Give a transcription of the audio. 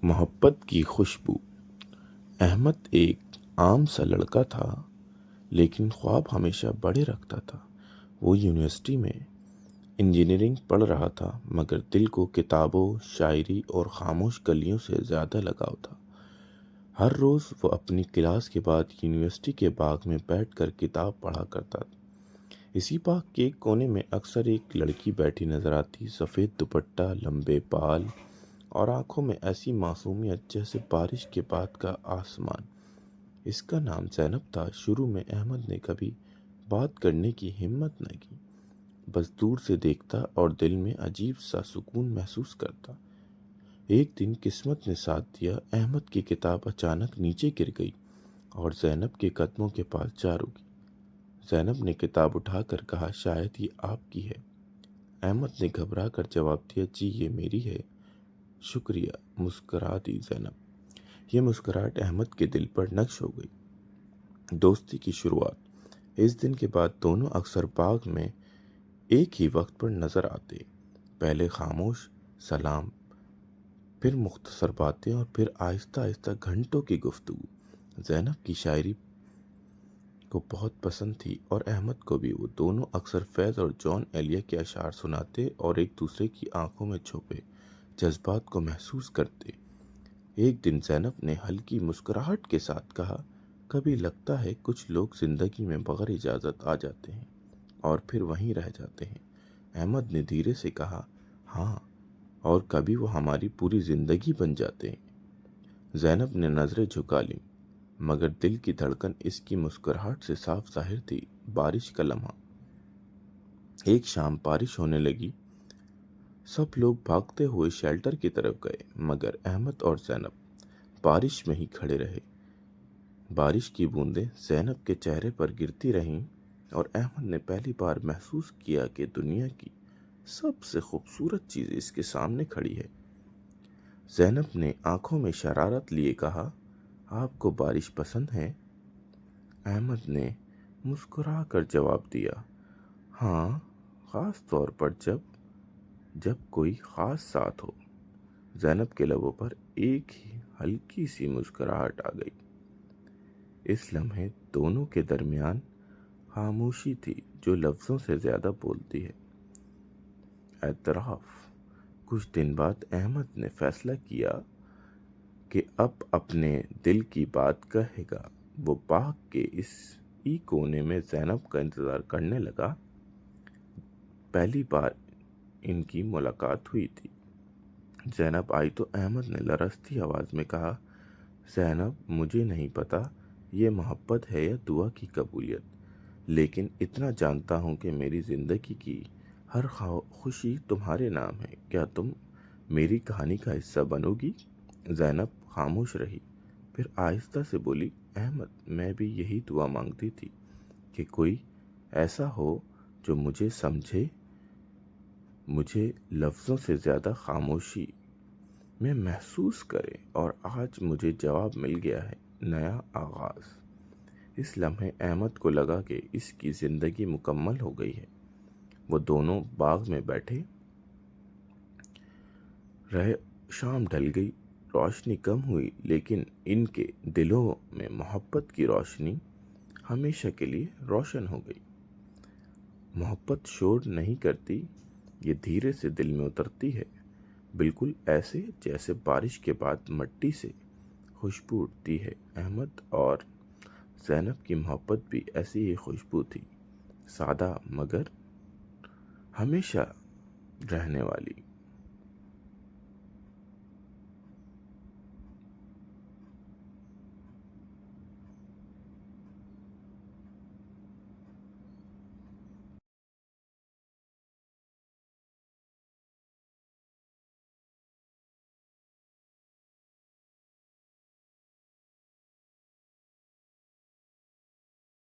محبت کی خوشبو۔ احمد ایک عام سا لڑکا تھا، لیکن خواب ہمیشہ بڑے رکھتا تھا۔ وہ یونیورسٹی میں انجینئرنگ پڑھ رہا تھا، مگر دل کو کتابوں، شاعری اور خاموش گلیوں سے زیادہ لگاؤ تھا۔ ہر روز وہ اپنی کلاس کے بعد یونیورسٹی کے باغ میں بیٹھ کر کتاب پڑھا کرتا تھا۔ اسی باغ کے ایک کونے میں اکثر ایک لڑکی بیٹھی نظر آتی، سفید دوپٹہ، لمبے بال اور آنکھوں میں ایسی معصومیت جیسے بارش کے بعد کا آسمان۔ اس کا نام زینب تھا۔ شروع میں احمد نے کبھی بات کرنے کی ہمت نہ کی، بس دور سے دیکھتا اور دل میں عجیب سا سکون محسوس کرتا۔ ایک دن قسمت نے ساتھ دیا، احمد کی کتاب اچانک نیچے گر گئی اور زینب کے قدموں کے پاس جا رکی۔ زینب نے کتاب اٹھا کر کہا، شاید یہ آپ کی ہے۔ احمد نے گھبرا کر جواب دیا، جی یہ میری ہے۔ شکریہ، مسکرا دی زینب۔ یہ مسکراہٹ احمد کے دل پر نقش ہو گئی۔ دوستی کی شروعات۔ اس دن کے بعد دونوں اکثر باغ میں ایک ہی وقت پر نظر آتے۔ پہلے خاموش سلام، پھر مختصر باتیں اور پھر آہستہ آہستہ گھنٹوں کی گفتگو۔ زینب کی شاعری کو بہت پسند تھی اور احمد کو بھی۔ وہ دونوں اکثر فیض اور جان ایلیا کے اشعار سناتے اور ایک دوسرے کی آنکھوں میں چھپے جذبات کو محسوس کرتے۔ ایک دن زینب نے ہلکی مسکراہٹ کے ساتھ کہا، کبھی لگتا ہے کچھ لوگ زندگی میں بغیر اجازت آ جاتے ہیں اور پھر وہیں رہ جاتے ہیں۔ احمد نے دھیرے سے کہا، ہاں، اور کبھی وہ ہماری پوری زندگی بن جاتے ہیں۔ زینب نے نظریں جھکا لیں، مگر دل کی دھڑکن اس کی مسکراہٹ سے صاف ظاہر تھی۔ بارش کا لمحہ۔ ایک شام بارش ہونے لگی۔ سب لوگ بھاگتے ہوئے شیلٹر کی طرف گئے، مگر احمد اور زینب بارش میں ہی کھڑے رہے۔ بارش کی بوندیں زینب کے چہرے پر گرتی رہیں اور احمد نے پہلی بار محسوس کیا کہ دنیا کی سب سے خوبصورت چیز اس کے سامنے کھڑی ہے۔ زینب نے آنکھوں میں شرارت لیے کہا، آپ کو بارش پسند ہے؟ احمد نے مسکرا کر جواب دیا، ہاں، خاص طور پر جب کوئی خاص ساتھ ہو۔ زینب کے لبوں پر ایک ہی ہلکی سی مسکراہٹ آ گئی۔ اس لمحے دونوں کے درمیان خاموشی تھی جو لفظوں سے زیادہ بولتی ہے۔ اعتراف۔ کچھ دن بعد احمد نے فیصلہ کیا کہ اب اپنے دل کی بات کہے گا۔ وہ باغ کے اس کونے میں زینب کا انتظار کرنے لگا۔ پہلی بار ان کی ملاقات ہوئی تھی۔ زینب آئی تو احمد نے لرزتی آواز میں کہا، زینب، مجھے نہیں پتا یہ محبت ہے یا دعا کی قبولیت، لیکن اتنا جانتا ہوں کہ میری زندگی کی ہر خوشی تمہارے نام ہے۔ کیا تم میری کہانی کا حصہ بنو گی؟ زینب خاموش رہی، پھر آہستہ سے بولی، احمد، میں بھی یہی دعا مانگتی تھی کہ کوئی ایسا ہو جو مجھے سمجھے، مجھے لفظوں سے زیادہ خاموشی میں محسوس کرے، اور آج مجھے جواب مل گیا ہے، نیا آغاز۔ اس لمحے احمد کو لگا کہ اس کی زندگی مکمل ہو گئی ہے۔ وہ دونوں باغ میں بیٹھے رہے۔ شام ڈھل گئی، روشنی کم ہوئی، لیکن ان کے دلوں میں محبت کی روشنی ہمیشہ کے لیے روشن ہو گئی۔ محبت شور نہیں کرتی، یہ دھیرے سے دل میں اترتی ہے، بالکل ایسے جیسے بارش کے بعد مٹی سے خوشبو اٹھتی ہے۔ احمد اور زینب کی محبت بھی ایسی ہی خوشبو تھی، سادہ مگر ہمیشہ رہنے والی۔